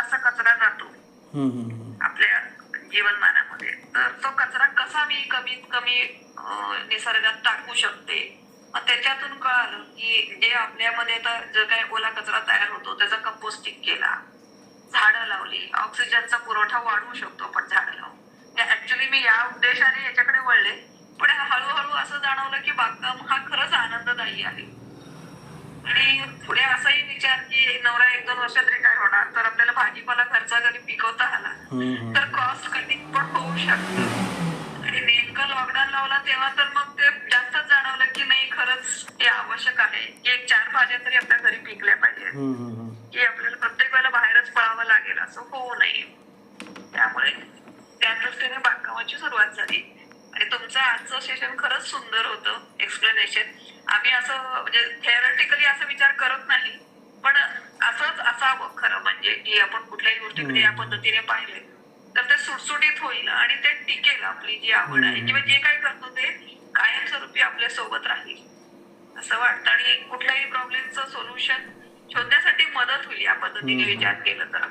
बराचसा कचरा जातो आपल्या जीवनमानामध्ये, तर तो कचरा कसा मी कमीत कमी निसर्गात टाकू शकते. मग त्याच्यातून कळालं की जे आपल्यामध्ये आता जो काही ओला कचरा तयार होतो त्याचा कंपोस्टिंग केला, झाडं लावली, ऑक्सिजनचा पुरवठा वाढवू शकतो आपण झाडं लावून. ऍक्च्युली मी या उद्देशाने याच्याकडे वळले, पण हळूहळू असं जाणवलं की बागकाम हा खरंच आनंददायी आहे. आणि पुढे असाही विचार की नवरा 1-2 वर्षात रिटायर होणार, तर आपल्याला भाजीपाला घरचा जरी पिकवता आला तर कॉस्ट कटिंग पण होऊ शकतं. आणि नेमकं लॉकडाऊन लावला तेव्हा तर मग ते जास्तच जाणवलं की नाही, खरंच हे आवश्यक आहे की एक 4 भाज्या तरी आपल्या घरी पिकल्या पाहिजेत, की आपल्याला प्रत्येक वेळेला बाहेरच पळावं लागेल असं होऊ नये. त्यामुळे त्या दृष्टीने बागकामाची सुरुवात झाली. आणि तुमचं आजचं सेशन खरंच सुंदर होतं, एक्सप्लेनेशन. आम्ही असं म्हणजे थेअरेटिकली असा विचार करत नाही, पण असंच असावं खरं म्हणजे की आपण कुठल्याही गोष्टीकडे या पद्धतीने पाहिले तर ते सुटसुटीत होईल आणि ते टिकेल. आपली जी आवड आहे किंवा जे काही करतो ते कायमस्वरूपी आपल्या सोबत राहील असं वाटतं. आणि कुठल्याही प्रॉब्लेमचं सोल्युशन शोधण्यासाठी मदत होईल या पद्धतीने विचार केला तर.